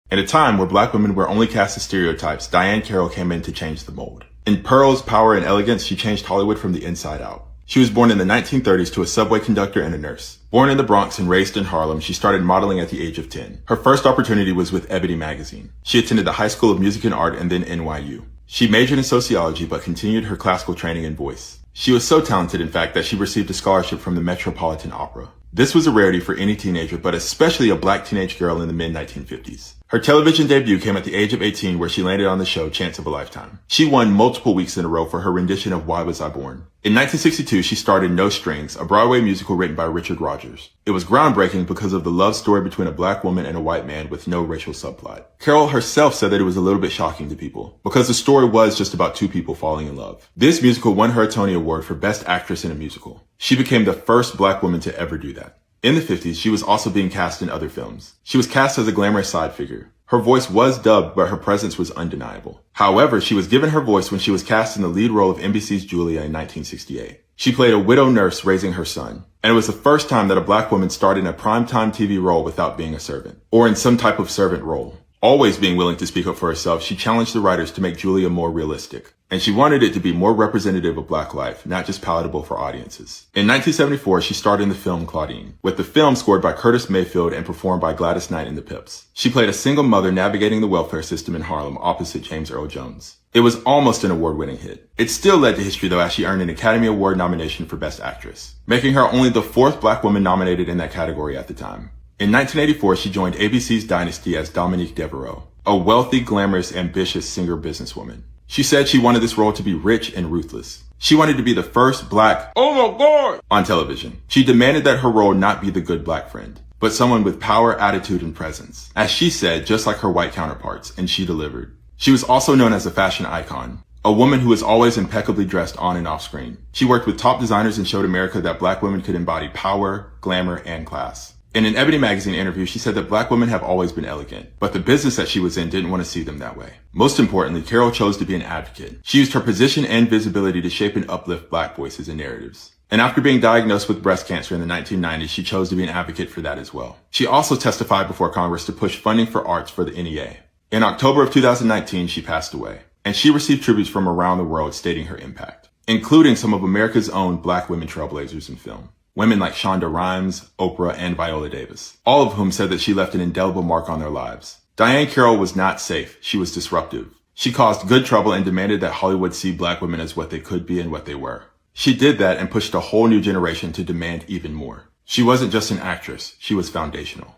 In a time where black women were only cast as stereotypes, Diahann Carroll came in to change the mold. In Pearls, Power, and Elegance, she changed Hollywood from the inside out. She was born in the 1930s to a subway conductor and a nurse. Born in the Bronx and raised in Harlem, she started modeling at the age of 10. Her first opportunity was with Ebony magazine. She attended the High School of Music and Art and then NYU. She majored in sociology but continued her classical training in voice. She was so talented, in fact, that she received a scholarship from the Metropolitan Opera. This was a rarity for any teenager, but especially a black teenage girl in the mid-1950s. Her television debut came at the age of 18, where she landed on the show Chance of a Lifetime. She won multiple weeks in a row for her rendition of Why Was I Born? In 1962, she starred in No Strings, a Broadway musical written by Richard Rodgers. It was groundbreaking because of the love story between a black woman and a white man with no racial subplot. Carroll herself said that it was a little bit shocking to people, because the story was just about two people falling in love. This musical won her a Tony Award for Best Actress in a Musical. She became the first black woman to ever do that. In the 50s, she was also being cast in other films. She was cast as a glamorous side figure. Her voice was dubbed, but her presence was undeniable. However, she was given her voice when she was cast in the lead role of NBC's Julia in 1968. She played a widow nurse raising her son, and it was the first time that a black woman starred in a primetime TV role without being a servant, or in some type of servant role. Always being willing to speak up for herself, she challenged the writers to make Julia more realistic. And she wanted it to be more representative of black life, not just palatable for audiences. In 1974, she starred in the film Claudine, with the film scored by Curtis Mayfield and performed by Gladys Knight and the Pips. She played a single mother navigating the welfare system in Harlem opposite James Earl Jones. It was almost an award-winning hit. It still led to history though, as she earned an Academy Award nomination for Best Actress, making her only the fourth black woman nominated in that category at the time. In 1984, she joined ABC's Dynasty as Dominique Deveraux, a wealthy, glamorous, ambitious singer-businesswoman. She said she wanted this role to be rich and ruthless. She wanted to be the first black, oh my God, on television. She demanded that her role not be the good black friend, but someone with power, attitude, and presence. As she said, just like her white counterparts, and she delivered. She was also known as a fashion icon, a woman who was always impeccably dressed on and off screen. She worked with top designers and showed America that black women could embody power, glamour, and class. In an Ebony magazine interview, she said that black women have always been elegant, but the business that she was in didn't want to see them that way. Most importantly, Carroll chose to be an advocate. She used her position and visibility to shape and uplift black voices and narratives. And after being diagnosed with breast cancer in the 1990s, she chose to be an advocate for that as well. She also testified before Congress to push funding for arts for the NEA. In October of 2019, she passed away, and she received tributes from around the world stating her impact, including some of America's own black women trailblazers in film. Women like Shonda Rhimes, Oprah, and Viola Davis, all of whom said that she left an indelible mark on their lives. Diahann Carroll was not safe. She was disruptive. She caused good trouble and demanded that Hollywood see black women as what they could be and what they were. She did that and pushed a whole new generation to demand even more. She wasn't just an actress. She was foundational.